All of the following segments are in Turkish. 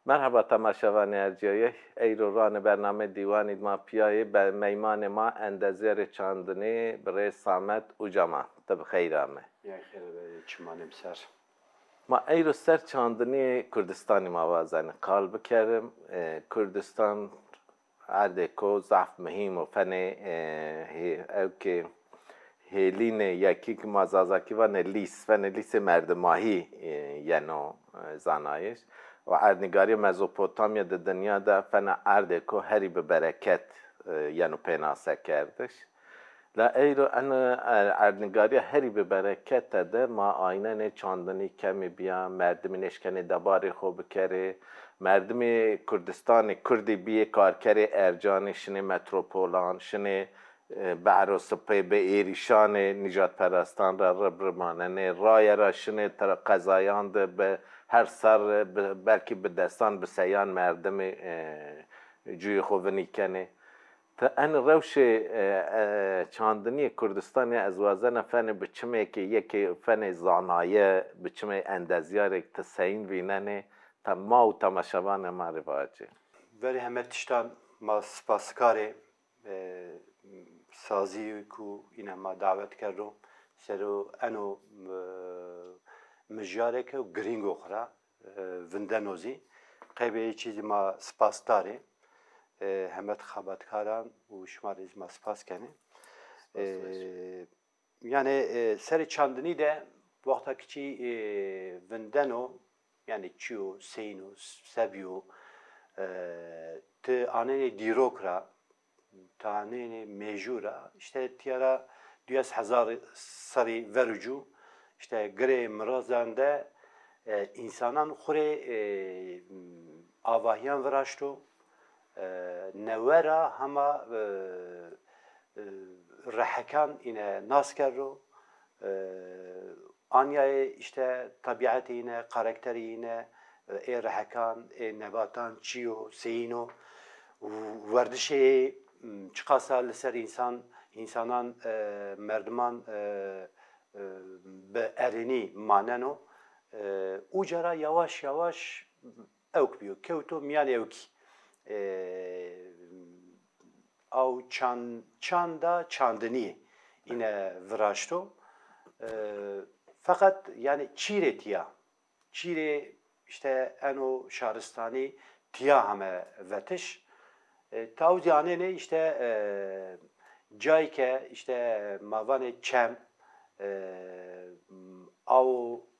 مرحبا تماشاوان ارجعی ایران برنامه دیوانی مافیایی به میمان ما اندازه چاندنی برای سامت اوجاما تب خیرامه یا خیر چمانم سر ما ایرو سر چاندنی کردستانی موازن قال بکرم کردستان عرده کو ضعف مهم و فن او که هیلین یکی که مازازاکی و لیس مردماهی یعنی زانایش و اردنگاری مزوپوتامیا در دنیا دا فن ارده که هری به برکت یعنی پیناسه کردش لا ایرو انا اردنگاری هری به برکت ده ما آینه نه چاندنی کمی بیا مردمی نشکنی دباری خوب کره مردمی کردستان کردی بیه کارکری ارجانی شنه متروپولان شنه بعروس پی به ایریشان نجات پرستان را ربرمانه رای را شنه تر قضایان ده به هر سر بلکه به دستان به سیان مردم جوی خوبنی کنه تا ان روش چاندنی کردستان از وازن فن بچمه که یک فن زانایه بچمه اندازیار تسعین ویننه تا ما و تماشاوان ما رواجه ولی همه تشتان ما سپاسکاره سازی کو اینا ما دعوت کردم سرو انو مجاره که گرینگو خورا وندنوزی قیبه چیزی ما سپاس داره همه خبرکاران و شماریز ما سپاس کنه yani seri çandını da vaktaki vindeno yani çiyo, seyno, sebiyo te anene dirokra te anene mecura işte tiyara 200,000 sari verucu işte gre mrazanda insanan xure avahyan veraşto nevera hama رحکان اینه ناس کرد آنیای işte tabiatı اینه karakteri اینه رحکان نباتان چیو سینو وردشه çıkasa لسر insanan merdiman به ارینی ماننو اوجرا yavaş yavaş evk biyo kevto miyal evki او çanda çandını yine viraşto fakat yani çire tiya çire işte eno şaristani tiya hame vetiş tavuz yani ne işte cayke işte mavane çem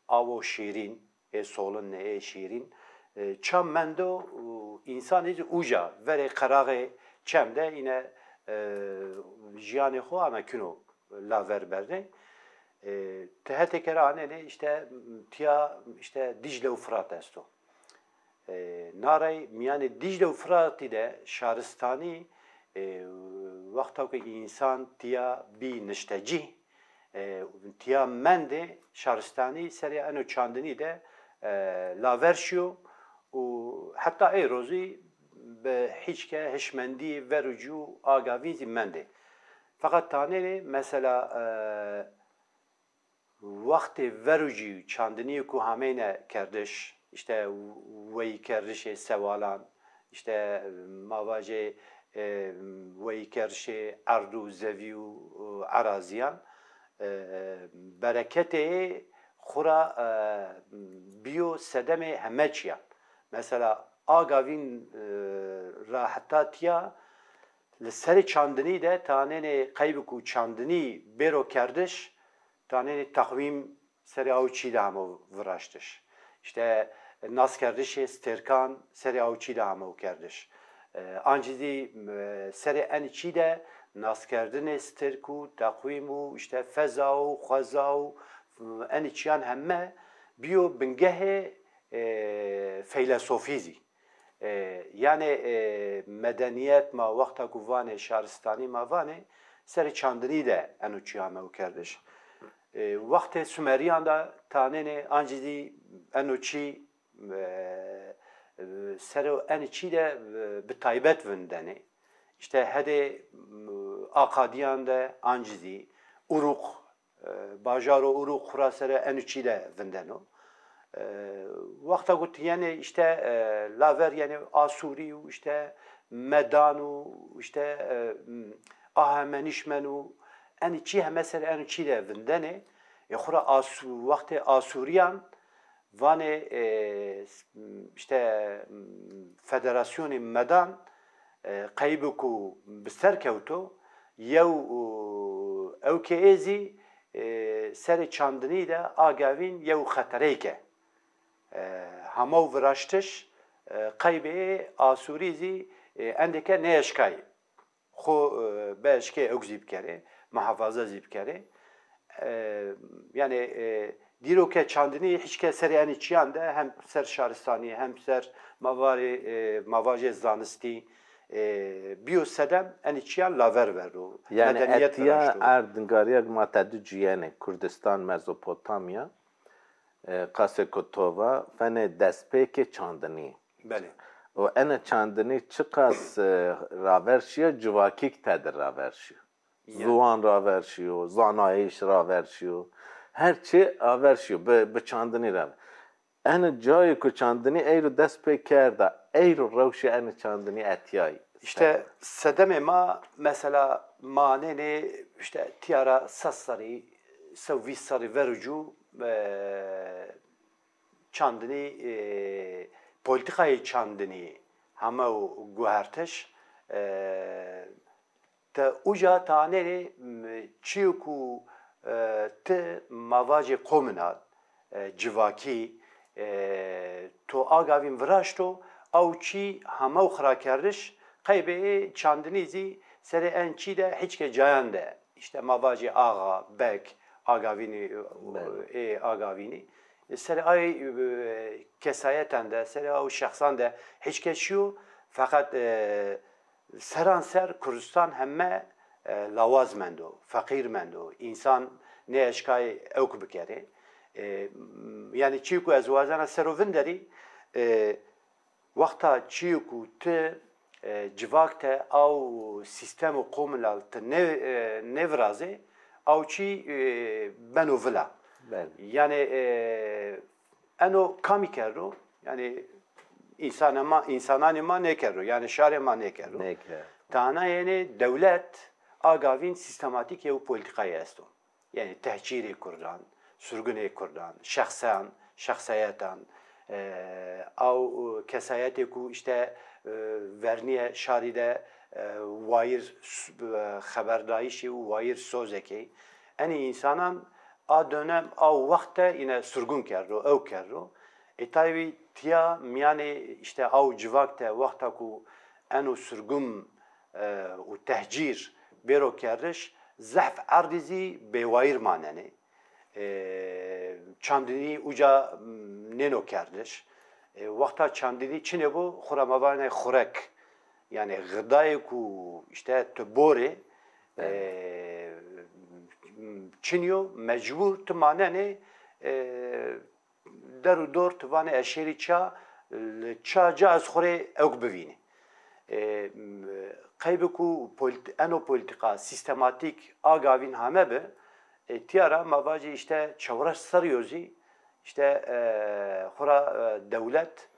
avo şirin solun ne şirin çam mendo insan hiç uca vere kararı çemde yine jiyane xo ama kino laver berde tehe kerane işte tiya işte Dicle u Fırat esto naray yani Dicle u Fırat'ı de şaristani vakta ki insan tiya bi nişteci tiya mende şaristani seri eno çandini de laver şiyo و hatta ey rozi به هیچ که هشمندی و رجوع آگاهی منده فقط تانه مثلا وقت ورجی چندنی کو همینه کردش işte وی کردش سوالان işte مواجه وی کردش عرض و زوی و عراضیان برکته خورا بیو سدم همه چیه مثلا آگاهین راحتاتیا لسر چاندنی ده تانه قیب کو چاندنی برو کردش تانه تقویم سر او چی ده همو وراشتش işte nas کردش استرکان سر او چی ده همو کردش آنجزی سر ان چی ده nas کردن استرکو تقویمو işte فضاو خزاو ان چیان همه بیو بنگه فیلسوفیزی yani medeniyet ma vakta kuvane şaristani ma vane seri çandını da enuçiyame u kardeş. Vakti Sümeriyan da tanene ancizi enuçi seri enuçi de bir taybet vindene. İşte hede Akadiyan da ancizi uruk bajaro uruk khura seri enuçi de vindeno. Vakta gut yani işte laver yani Asuri işte Medanu işte Ahamenişmenu en çi mesela en çi de vindene ya khura vakti Asuriyan vane işte Federasyonu Medan qaybuku biser kevto yew ew ke êzî serê çandinî de agavîn yew xetereyke hemaw viraştiş qaybê Asûrî zî endeke neeşkayê xwe beşkê ew zî bikere muhafaza zî bikere yani dîroke çandinî hiç ke serê enî çiyan de hem ser şaristanî hem ser mavajê zanistî biyo sedem enî çiyan laver verro yani etiya erdingariya matedû ciyane Kurdistan Mezopotamya qasê ku tova fenê destpêkê çandinî belê û ene çandinî çi qas raverşiya civakîk te de raverşiyo ziwan raverşiyo zanayîş raverşiyo her çi averşiyo bi çandinî raver ene cayê ku çandinî eyro dest pê kerda eyro rewşê ene çandinî etiyayî İşte sedemê ma mesela manenê işte tiyara sasarî sevî sarî verûcû çandinî polîtikayê çandinî heme guhertiş te uca tanêrê çi ku ti mavacê komina civakî to agavîn viraşto ew çî heme xira kerdiş qaybê çandinî zî serê en çî de hiç ke cayan de işte mavacê axa bek agavînî agavînî serê ay kesayeten de serê ew şexsan de hiç ke şiyo fakat seran ser Kurdistan hemme lawaz mendo fakir mendo insan ne eşkay ew bikere yani çî ku ez wazana serovin derî Vakta çi ku te civak te ew sistem û komilal te nevrazê ew çî beno vila yani eno kamî kerro yani insananê ma nekero yani şarê ma nekero tana yani devlet agavîn sistematik yew polîtikayê est o yani tehcîrê Kurdan sürgünê Kurdan şexsiyetan ew kesayetê ku işte verniye şarî de wayîr xeberdayîşê û wayîr sozekê enî insanan a dönem ew wexte yine sürgün kerro ew kerro taybî tiya miyanê işte ew civak te wexta ku eno sürgün û tehcîr bêro kerdiş zehf erdî zî bêwayîr manenê çandinî uca nêno kerdiş Vakta çandinî çi nebû xura mevanê xurek yani gıdayê ku işte tu borê çiniyo mecbur tu manenê der û dor tu vanê eşêrî ça ca ez xurê ew bivînî qaybê ku eno polîtika sistematik agavîn heme bi tiyara mavacê işte çewreş seriyo zî işte xura devlet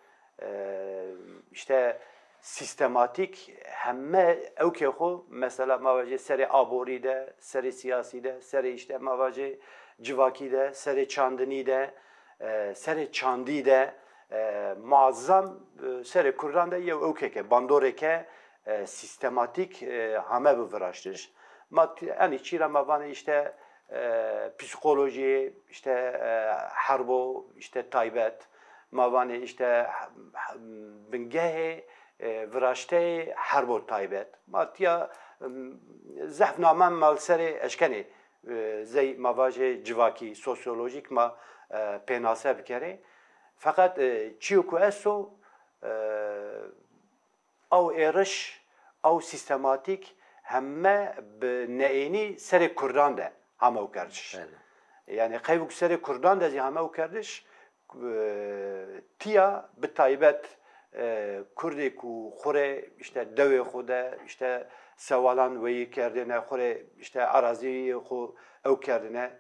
işte sistematik hemme evke xo mesela mavacê serê aborî de serê siyasî de serê işte mavacê civakî de serê çandinî de serê çandî de muazzam serê Kurdan de yew ewkeke bandoreke sistematik heme biviraştiş enî çîra mevanê işte psikoloji işte harbo işte taybet mavanê işte bingehê viraşteyê herbo taybet matiya zehfnamen mal serê eşkenê zey mavajê civakî sosyolojik ma pênase bikere fakat çî ku eso ew êriş ew sistematik hemme bi neênî serê Kurdan de heme kerdiş. Yani qayvuk serê Kurdan de zî heme kerdiş tiya bi taybet Kurdê ku xure işte devê xwe de işte sewalan weyî kerdine xure işte araziyê xwe ew kerdine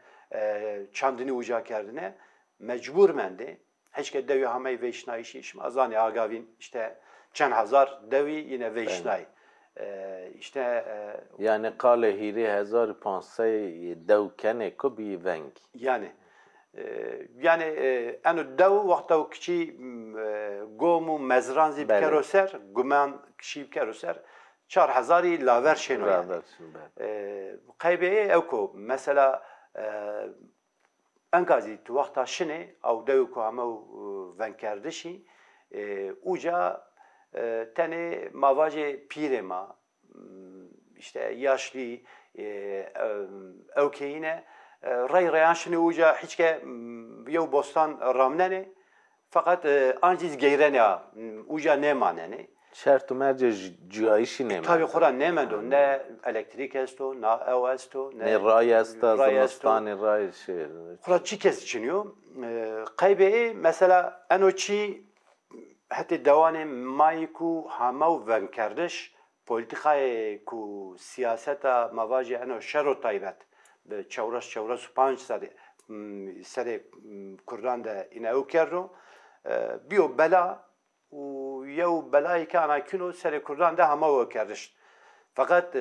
çandinî wîja kerdine mecbûr mendê hiç ki devi hamay veşnayişi işim azani agavin işte çen hazar devi yine veşnay. İşte yani kale hiri 1500 devkene ko bi venk. yani enu dev vakta kiçi gomu mezranzi bikeroser guman kişi bikeroser 4000 laver şeno yani. Kaybeye evko mesela انقاضی تو وقتا شنه او دو که همه ون کردشی اوجا تنه مواجه پیره ما işte yaşlı evkeyine ray şunu اوجا hiç ke yev bostan ramnene fakat anciz geyrene اوجا ne manene şart merce cihayişi ne? Tabii Kur'an ne mendo ne elektrik esto ne ev esto ne ray esto zımstani ray şey. Kur'an çi kez içiniyor. Kaybeyi mesela enoçi hatta devanı mayku hamav ven kardeş politikayı ku siyaseta mavaji eno şero taybet be çevras panç sade Kur'an da ine ev kerro biyo bela yew belayê ke anakino serê Kurdan de hema we kiriş. Fakat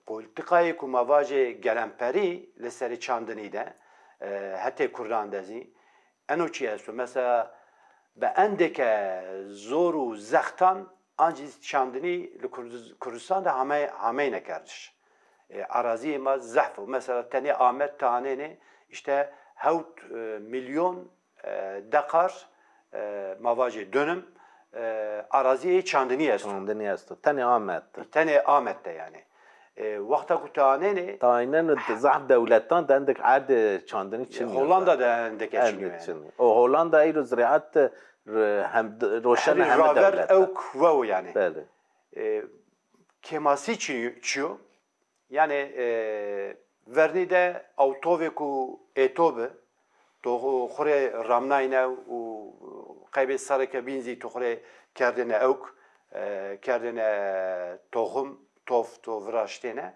politikayê ku mavajê gelemperî li serê çandinî de hetê Kurdan de zî eno çi est mesela bi endeke zor û zextan ancî çandinî li Kurdistan de hemê nekiriş. Araziyê me zehf û mesela tenê Ahmet Tanênê işte 7 milyon dekar mavajê dönüm araziye çandini est. Çandini est. Tane Ahmet. Tane Ahmet'te yani. Vakta kutane ne? Taynen zah devletten dendik ad çandini çin. Hollanda'da dendik geçiniyor yani. O Hollanda eyro ziraat hem roşan hem devlet. Evk vav yani. Bəli. Kemasi çiyor. Yani verni de autoveku etobe تو خوره رامناینه و قیب سر که بینزی تو خوره کردن اوک کردن توخم توف تو وراشتینه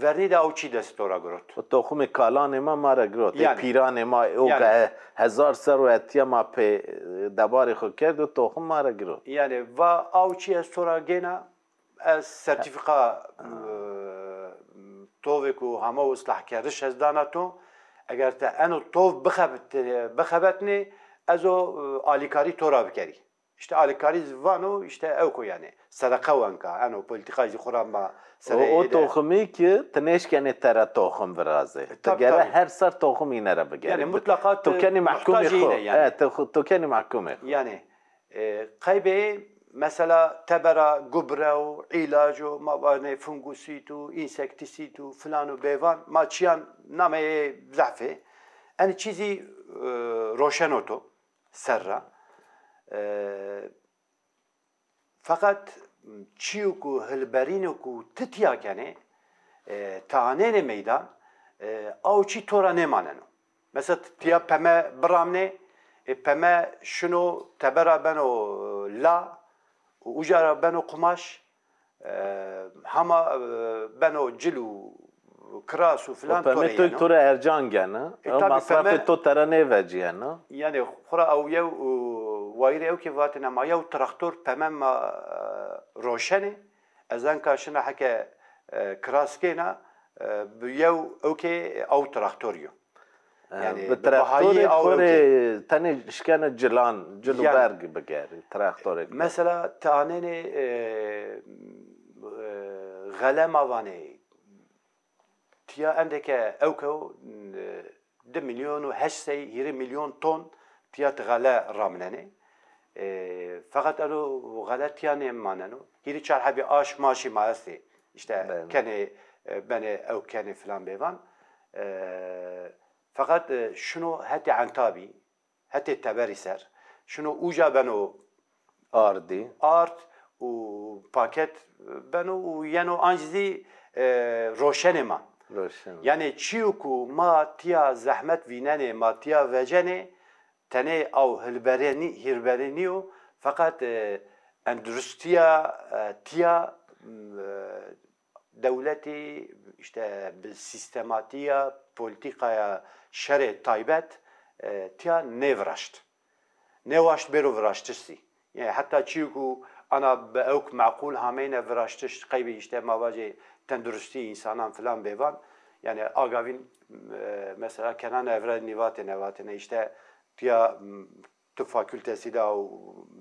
ورنی ده اوچی دست دورا گروت و توخم کالان ما مارا گروت پیران ما او هزار سر و اتیا ما په دباری خو کرد و توخم مارا گروت یعنی و اوچی است دورا گینا از سرتیفیکا توویکو همه اصلاح کردش از داناتو اگر تا انو توف بخبتنی ازو آلیکاری تورا بکری işte alikari zvano işte evko yani sadaka wanka ano politikacı kurama o tohumi ki teneşkeni tera tohum veraze tegere her sar tohum inere begeri yani mutlaka tokeni mahkum yani evet tokeni mahkum yani kaybe mesela tebera gubra ilacu mabane fungusitu insektisitu filanu bevan maçyan name zafe yani çizi roşenoto serra fakat çiuku hilberinuku titya kene tanene meydan avçi tora ne maneno mesela tiya peme bramne peme şunu tebera beno la ujara beno kumaş hama beno cilu krasu falan tora yani. Peme tora ercan gene masrafı to terane veciyene. Yani khura av yev وایره او که وقت نما یو تراکتور پمن ما روشنه از آن کاشنه حکه کراسکینا بیو او که او تراکتوریو yani تراکتوری خوره تنی شکن جلان جلو برگ بگیری تراکتوری mesela taneni غلم avane تیا اندکه او که 2 milyon و 8 milyon ton tiyat غله رامننه fakat o galatiyane manano hiri çarhabi aş maşi maasti işte kene beni ev kene falan bevan fakat şunu hatta antabi hatta taberiser şunu uca beno ardi art u paket beno u yano anjizi roşenema yani çiuku ma tiya zahmet vinene ma tiya vecene tane av hilbereniyo fakat endüstriya tiya devleti işte sistematiya politikaya şere taybet تیا نورشت نواشت برو ورشتشی یعنی حتی چیو کو انا به اوک معقول همین ورشتش قیبی işte mavaje tendurusتی insanan falan bevan yani agavin mesela kenan evre nevatine işte tya tıp fakültesi de o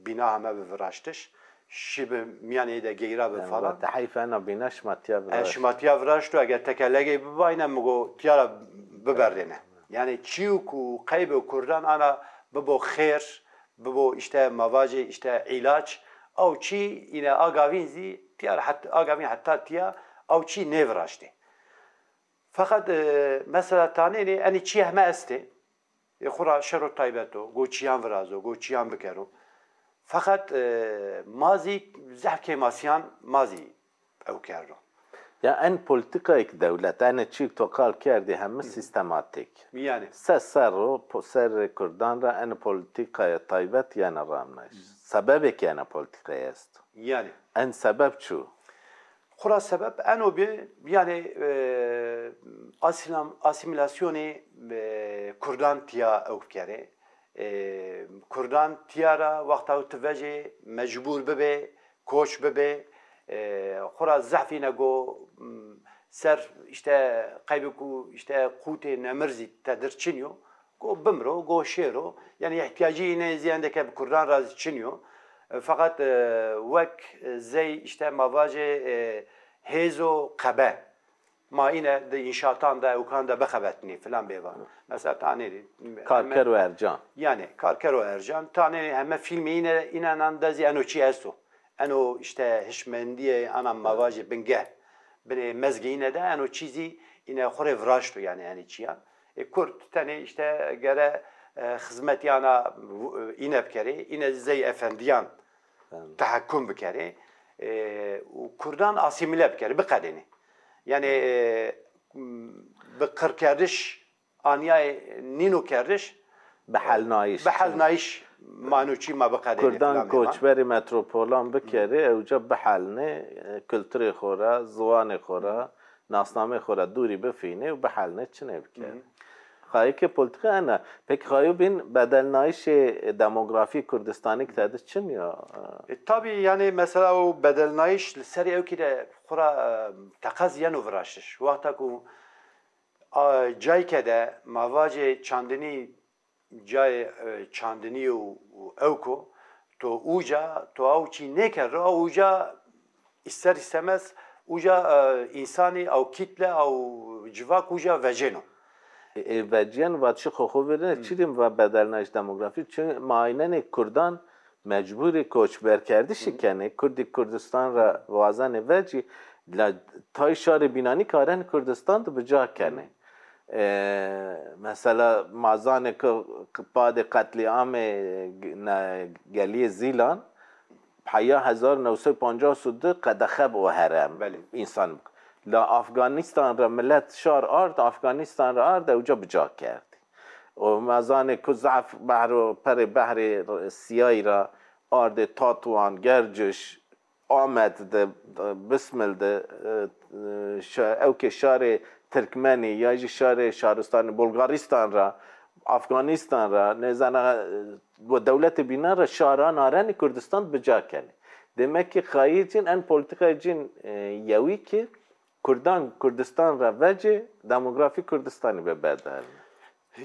bina hame ورشتش şibe miyane de geyra be falan تحيف انا بيناش ماتيا şmatya ورشتو eğer tekerlege bir bayna mugo tya biberrene yani çiu ku qaybe kurdan ana bu khair bu işte mavaje işte ilaç او چی اینه آگاوین زی تیار حتی آگاوین حتی تیا او چی نوراشته فقط مثلا تانه نه انی چی همه استه خورا شر تایبتو گوچیان ورازو گوچیان بکرو فقط مازی زحک ماسیان مازی او کرو Ya en politikayık devlet, en çift tokal kerdi hem sistematik. Yani. Ser Kurdan ra en politikaya taybet yani ramnaş. Sebebek yani politikaya est. Yani. En sebep şu. Kura sebep en o bir yani asimilasyonu Kurdan tiya evkere. Kurdan tiyara vakta tevece mecbur bebe, koç bebe. خورا ضعفی نگو سر işte kaybı işte kute nemrzi tedrçiniyor go bimro go şero yani ihtiyacı yine ziyandaki Kur'an razı çiniyor fakat vek zey işte mavaje hezo kabe ma yine de inşaattan da ukanda bekabetni falan beyvan mesela taneli Karker ve Ercan yani Karker ve Ercan taneli hem filmi yine inanan da ziyanoçi esto انو işte hişmendiye ana mavaje benge bire mezgine de eno çizi yine xore vrajto yani çiyan kurt tane işte gere hizmet yana yine bkeri yine zey efendiyan tahakküm bkeri Kurdan asimile bkeri bikadeni yani bikır kerdiş aniye nino kerdiş بحل نایش مانوچی ما بقدر کردان کوچبری متروپولان بکری اوجا بحلنه کلتری خورا زوان خورا ناسنامه خورا دوری بفینه و بحلنه چنه بکری خواهی که پولتیکا انا پک خواهی بین بدل نایش دموگرافی کردستانی کتاده چن یا tabii yani mesela o bedel naiş seri ev ki de khura taqaz yanu vrashtish waqta ku jayke de mavaje chandini جای چاندنی و اوکو تو اوجا تو اوچی نکر را اوجا استر استمس اوجا انسانی او کیتله او جواک اوجا وجنو وجن و چه خو برنه چیدیم و بدلنش دموگرافی چون معاینه کردان مجبوری کوچبر کرده شکنه کردستان را وازن وجی تای شار بینانی کارن کردستان تو بجا کنه مثلا مازان که بعد قتل عام گلی زیلان 1952 قدخب و هرم انسان لا افغانستان را ملت شار آرد افغانستان را آرد اوجا بجا کرد و مازان که ضعف بحر سیایی را آرد تاتوان گرجش آمد ده بسمل ده او که شار ترکمنی یا شهرستان بلغاریستان را افغانستان را نزانه و دولت بینا را شهران آران کردستان بجا کنه demek ki خواهیچین ان پولیتیکایچین یوی که کردستان را وجه دموگرافی کردستانی به بدل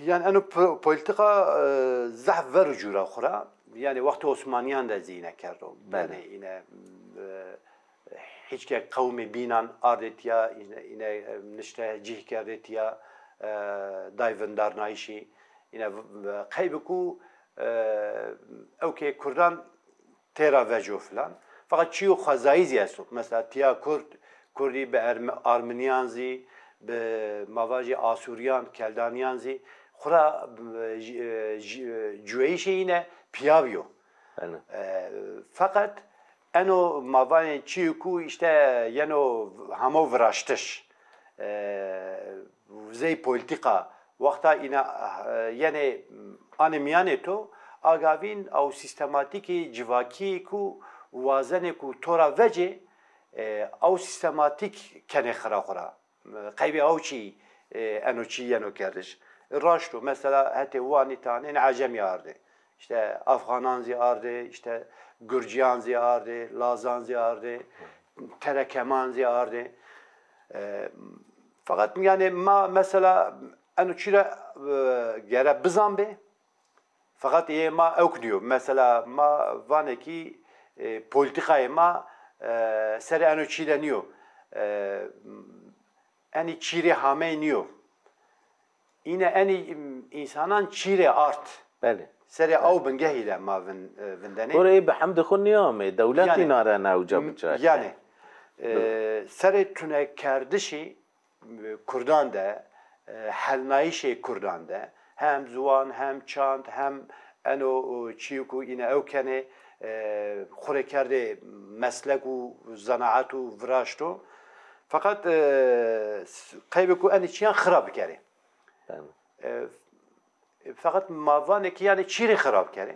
yani انو politika ضعف و رجوع خورا yani وقت عثمانیان ده زینه کرد yani yine hiç ki kavmi binan ardetiya yine nişte cih kerdetiya dayvendar naişi yine kaybeku evke Kurdan tera vejo falan fakat çiyo xazaiz yasu mesela tiya Kurdi be Armeniyanzi be mavaji Asuryan Keldaniyanzi xura cüeyşe yine piyavyo fakat انو ماوان چیکو işte یانو همو وراشتش زی politika وقتا اینا یعنی انمیانه تو آگاوین او سیستماتیکی جواکی کو وازن کو تورا وجه او سیستماتیک کنه خرا خرا قیبی او چی انو چی یانو کردش raştu. Mesela heti vani tane Acem yardı. İşte Afganan ziyardı, işte Gürciyan ziyardı, Lazan ziyardı, Terekeman ziyardı. Fakat yani ma mesela enu çile gere bizambe. Fakat iyi ma ok diyor. Mesela ma vaneki politikayı ma seri enu çile niyor. Eni çire hame niyor. Yine eni insanan çire art. بله سری او بنگهی له ما وندنی برای به حمد خود نیامه دولتی یعنی- ناره نوجا بچه yani seri tüne kerdişi Kurdan da helnayişi Kurdan da hem zuvan hem çant hem eno çiyuku yine evkene xure kerde meslek u zanaat u vraşto fakat kaybeku eni çiyan xrab kere بله fakat mavanı ki yani çiri xrab kere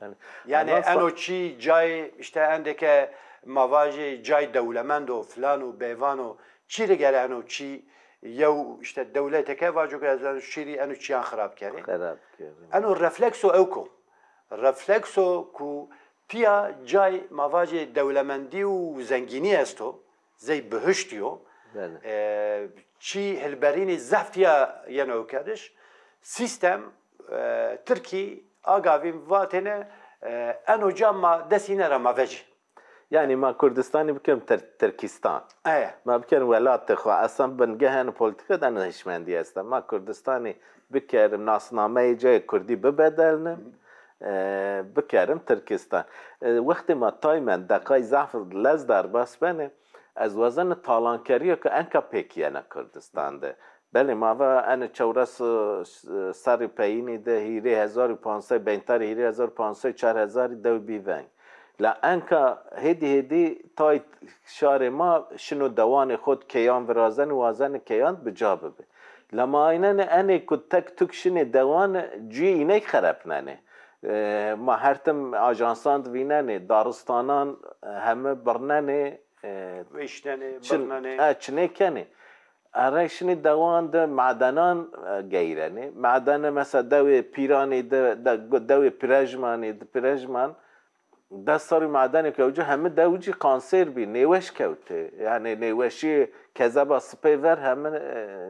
بله yani الان en o çi cay işte endeke mavajı cay devlemendo filanu bevano çiri gele en o çi yev işte devleteke vacuk ezan çiri en o çiyan xrab kere خراب کردیم en o reflekso evko reflekso ku pia cay mavajı devlemendi u zengini esto zey behiştiyo بله çi helberini zaftiya yeno kediş sistem Türkiye agavim vatene en hocam ma desine ramaveci. يعني ما كردستاني بكم تركستان ما بكم ولات خو اصلا بنجهن پولیتیکا دن هشمندی است ما کردستانی بکرم ناسنامه جای کردی ببدلنم بکرم ترکستان وقتی ما تایمن دقای ضعف لز در بس بنه از وزن تالانکریه که انکا پیکیانه کردستان ده بله ما و ان چورس سری پیینی ده هیری 1500 بینتر هیری 1500 4000 دو بیونگ لا انکا هدی تای شار ما شنو دوان خود کیان ورازن وازن کیان بجابه به لما اینن انه کد تک تکشن دوان جی اینه خراب ننه ما هرتم آجانساند ویننه دارستانان همه برننه ویشتنه برننه چنه کنه ارشنی دوان ده معدنان گیرنه معدن مثلا دوی پیرانی دوی پرژمانی پرژمان دستاری معدنی که اوجه همه دوجی کانسر بی نیوش کوته یعنی نیوشی کذا سپی ور همه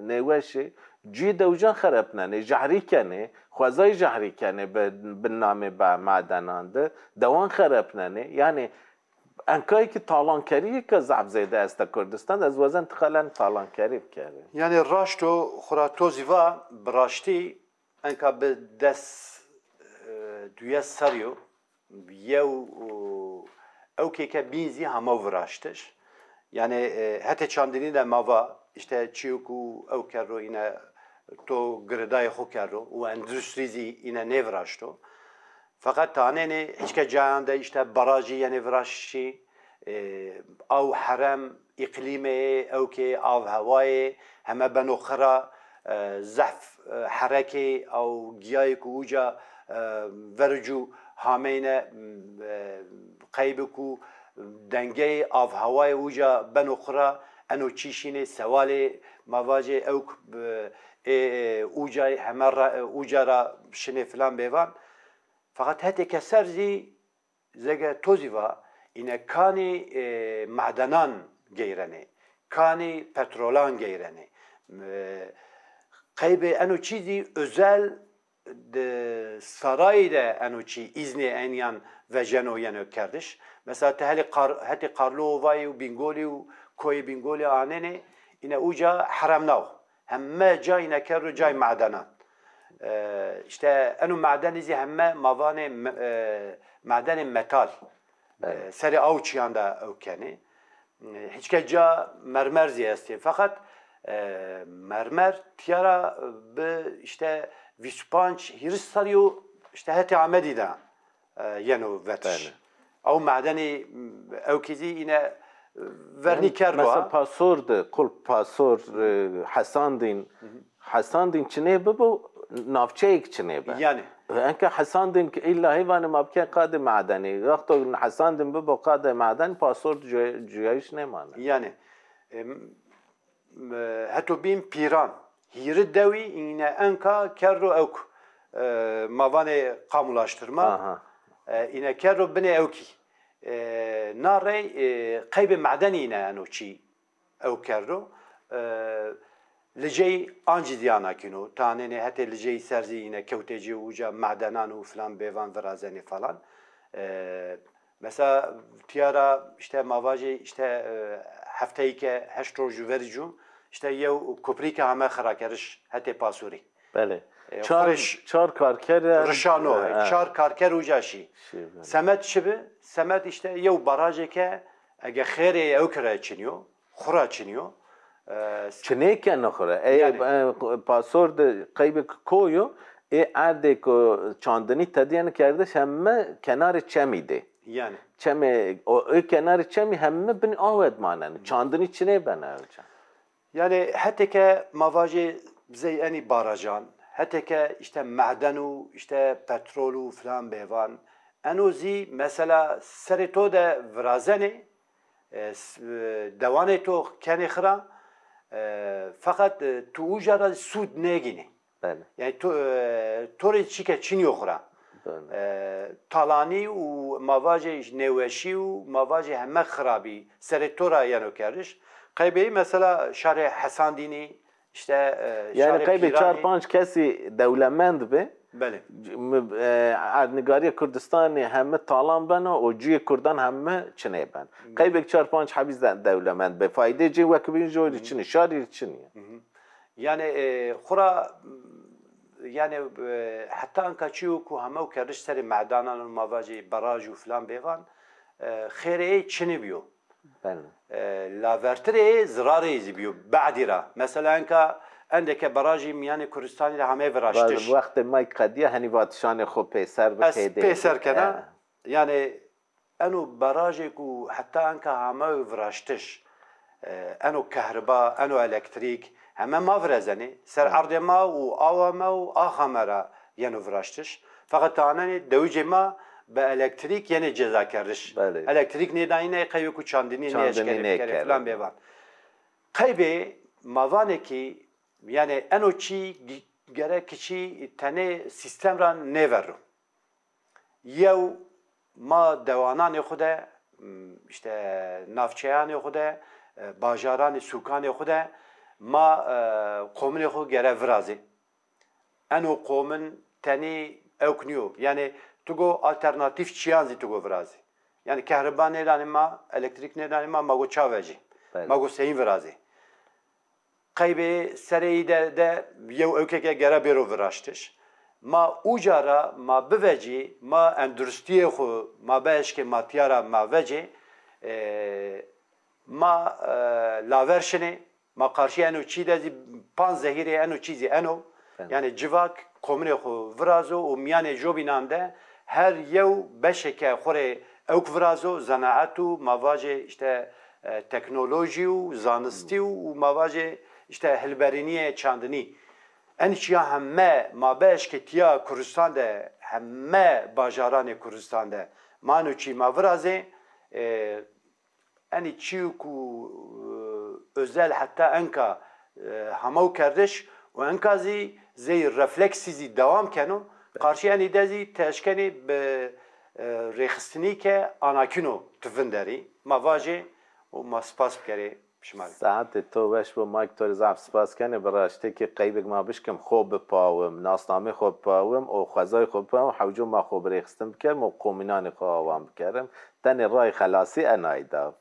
نیوشی جی دوجان خراب ننه جهری کنه خوازای جهری کنه به نام با معدنان ده دوان خراب ننه یعنی انکایی که تالانکریه که ضعف زیده است کردستان از وزن تخلن تالانکری بکره yani raşto xuratozi va brashti enka be des duya saryo yew ew keke binzi hama vraştiş yani hete çandini de mava işte çiyuku ew kerro yine to gredaya xo kerro u endüstrizi yine nevraşto fakat taneni hiçke cayanda işte barajı yani vraşşi او حرم اقلیمه او که آب هوای همه بنوخرا زحف حرکه او گیای که اوجا ورجو همینه قیبکو دنگه آب هوای اوجا بنوخرا انو چیشینه سوال مواجه او اوجا همه اوجا را شنه فلان بیوان فقط هتی کسرزی زگه توزی و اینه کانی معدنان گیرنه کانی پترولان گیرنه قیب انو چیزی özel sarayı da انو چی izni enyan ve jeno yani kardeş mesela hati Karlova'yı و بینگولی و کوی بینگولی آننه اینه اوجا حرم نو همه جای نکر جای معدنان işte انو معدنی زی همه موان معدن متال سری او چیانده او کنی hiç kecca mermer ziyesti fakat mermer tiyara be işte vispanç hiris sarıyor işte heti amedi de yenu vetş او معدنی او kizi yine verni kerdo مثلا پاسورد کل پاسور حساندین چنه ببو نافچه یک چنه با yani انکه حساندین که ایلا هیوان مابکه قاد معدنی وقتی حساندین ببو قاد معدن پاسورد جویش نمانه yani hatta bin piran hiri dewi yine enka kerro evk mavane kamulaştırma yine kerro bine evki nare kaybe madeni yine enoçi ev kerro لجی آنجی دیانا کنو تانه حتی لجی سرزی اینه کوتجی وجا معدنان و فلان بیوان ورازنی فلان مثلا تیارا işte mavaji işte haftayı ke heşt roju vericum işte yev koprike hame xarakeriş hete pasuri. Bele. Çar karker rişano çar karker ucaşi. Semet şibi semet işte yev baraje ke ege xere ev kere çiniyor. Xura çiniyor. چنه که نخوره ای پاسورد قیب کویو ای عرده که چاندنی تدیان کردش همه کنار چمیده yani چمی ای کنار چمی همه بن آود مانن چاندنی چنه بنه yani hatta ke mavacı zeyani barajan hatta ke işte madenu işte petrolü falan bevan enozi mesela serito de vrazeni devane to keni khra fakat tu ujara sud negini. Yani tore çike çin yokra. Talani u mavaje neveşi u mavaje hemme khrabi. Seretora yani keriş. Kaybeyi mesela şare Hasandini işte yani kaybe 4-5 kesi devlemend be. Bele. Erdnigari Kurdistan hemme talan bana o cüye Kurdan hemme çine ben. Kaybek 4-5 habiz devlemend be fayda ci vakbin jori çine şari çine. Yani xura yani hatta an kaçıyor ku hemme keriş seri madanan mavaji baraj falan bevan xere çine biyo. Bele. La vertere zarare zibiyo ba'dira. Mesela enka عندك براجي مياني كردستاني لهمه وراشتش وقت ما قضيه هني واتشان خو بيسر بكيده بيسر كنا يعني انو براجي كو حتى انك همه وراشتش انو كهرباء انو الكتريك همه ما ورزني سر عرض ما و اوما و اخمرا يعني وراشتش فقط انا دوجه ما بالكتريك يعني جزا كرش الكتريك نداينه قيوكو چاندني نيشكري فلان بيوان قيبه ماوانكي yani enoçi gerek ki tane sistemran ne veru. Yev ma devanan xude işte navçeyan xude bajaran sukan xude ma qomun xu gere vrazi. Eno qomun tani evkniyo. Yani tugo alternatif çiyanzi tugo vrazi. Yani kehriba ne danima, elektrik ne danima mago çaveci. Mago seyin vrazi. Kaybe sereyi de yev ökeke gere bero viraştış. Ma ucara ma biveci ma endüstriye xu ma beşke ma tiyara ma veci ma laverşini ma karşı eno çidezi pan zehiri eno çizi eno yani civak komune xu virazo u miyane jobinande her yev beşeke xure evk virazo zanaatu mavaje işte teknoloji u zanisti u mavaje işte helberiniye çandini. Ençiya hemme mabeş ki tiya Kurdistan'da hemme bajaran Kurdistan'da manuçi mavraze ençiyu ku özel hatta enka hamav kardeş ve enkazi zey refleksizi devam kenu karşı eni dezi teşkeni be rexstini ke anakino tüvenderi mavaje o maspas kere ساعت تو وش با مایک تو زعف سپاس کنه براشته که قیبک ما بشکم خوب پاوم ناسنامه خوب پاوم او خزای خوب پاوم حوجو ما خوب ریخستم بکرم و قومینان خواهم بکرم تن رای خلاصی انایدا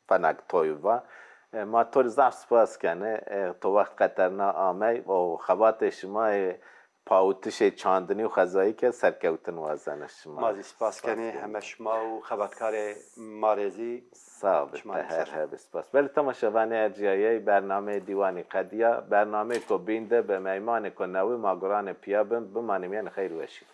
فنک توی و ما تو زعف سپاس کنه تو وقت قطرنا آمی و خوات شما پاوتش چاندنی و خزایی که سرکوتن وازن شما مازی سپاس کنه همه شما و خبرکار مارزی ثابت هر بسپاس ولی تماشاوان ارجایی برنامه دیوانی قدیا برنامه کو بینده به میمان کو نوی ماگران پیابن بمانیم خیر وشید